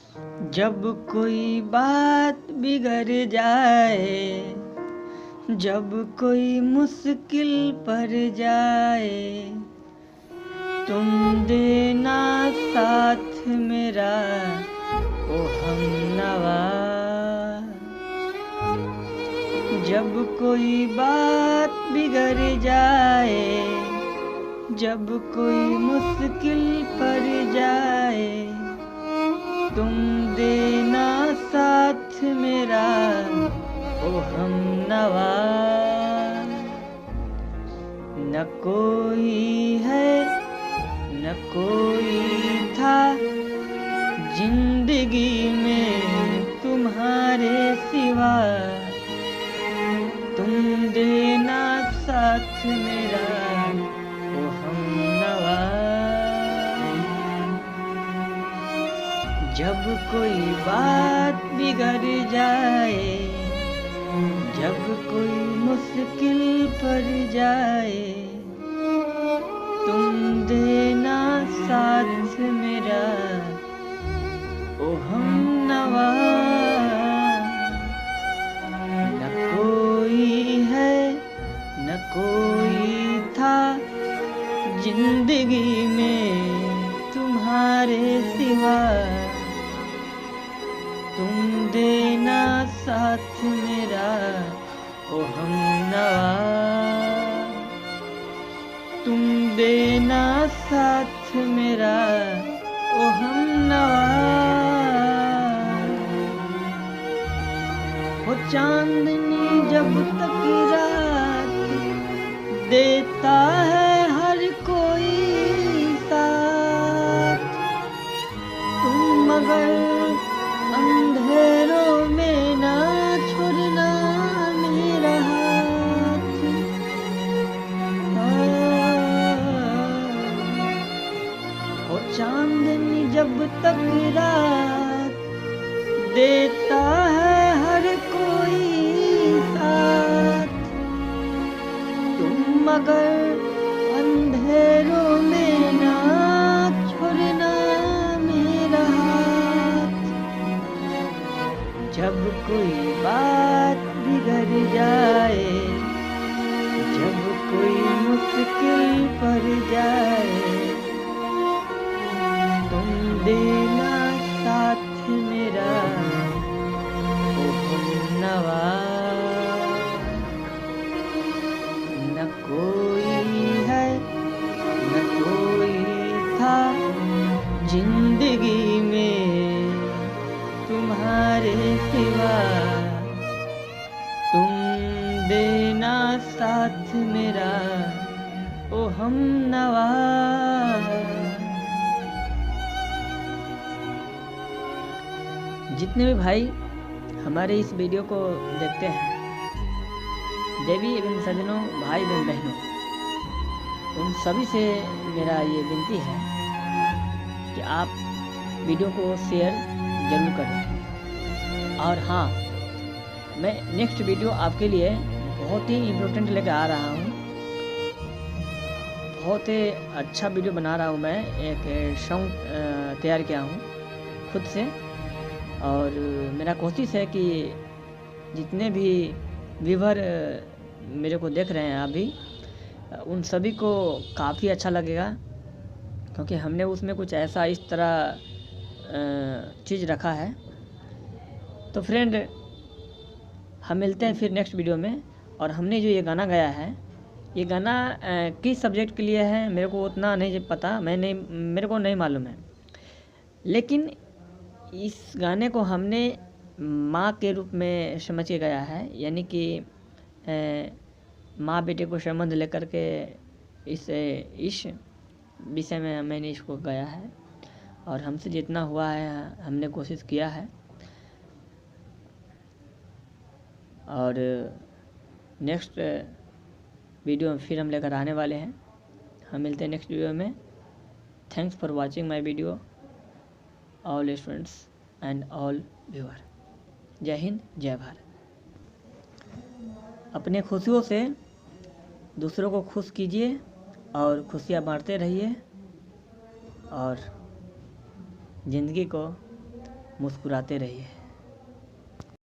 जब कोई बात बिगड़ जाए, जब कोई मुश्किल पड़ जाए, तुम देना साथ मेरा ओ हमनवा। जब कोई बात बिगड़ जाए, जब कोई मुश्किल पड़ जाए, तुम देना साथ मेरा ओ हमनवा। न कोई है न कोई था जिंदगी में तुम्हारे सिवा, तुम देना साथ मेरा ओ हमनवा। जब कोई बात बिगड़ जाए, जब कोई मुश्किल पड़ जाए, तुम देना साथ मेरा ओ हमनवा। न कोई है न कोई था जिंदगी में तुम्हारे सिवा, तुम देना साथ मेरा ओ हमनवा। तुम देना साथ मेरा ओ हमनवा। वो चांदनी जब तक रात देता है हर कोई साथ, तुम मगर अंधेरों में ना छोड़ना मेरा हाथ। वो चांदनी जब तक रात देता है हर कोई साथ, तुम मगर अंधेरों में ना छोड़ना मेरा हाथ। जब कोई बात बिगड़ जाए, जब कोई मुश्किल पड़ जाए, तुम देना साथ मेरा ओ हमनवा। न कोई है न कोई था जिंदगी में तुम्हारे सिवा, तुम देना साथ मेरा ओ हमनवा। जितने भी भाई हमारे इस वीडियो को देखते हैं, देवी एवं सज्जनों, भाई एवं बहनों, उन सभी से मेरा ये विनती है कि आप वीडियो को शेयर जरूर करें। और हाँ, मैं नेक्स्ट वीडियो आपके लिए बहुत ही इम्पोर्टेंट लेकर आ रहा हूँ। बहुत ही अच्छा वीडियो बना रहा हूँ। मैं एक सॉन्ग तैयार किया हूँ खुद से, और मेरा कोशिश है कि जितने भी व्यूअर मेरे को देख रहे हैं अभी, उन सभी को काफ़ी अच्छा लगेगा, क्योंकि हमने उसमें कुछ ऐसा इस तरह चीज़ रखा है। तो फ्रेंड, हम मिलते हैं फिर नेक्स्ट वीडियो में। और हमने जो ये गाना गाया है, ये गाना किस सब्जेक्ट के लिए है मेरे को उतना नहीं पता, मेरे को नहीं मालूम है। लेकिन इस गाने को हमने माँ के रूप में समझ के गाया है, यानी कि माँ बेटे को संबंध लेकर के इस विषय में मैंने इसको गाया है। और हमसे जितना हुआ है हमने कोशिश किया है। और नेक्स्ट वीडियो में फिर हम लेकर आने वाले हैं। हम मिलते हैं नेक्स्ट वीडियो में। Thanks for watching my video all students and all viewer. जय हिंद, जय भारत। अपने खुशियों से दूसरों को खुश कीजिए और खुशियाँ बांटते रहिए, और ज़िंदगी को मुस्कुराते रहिए।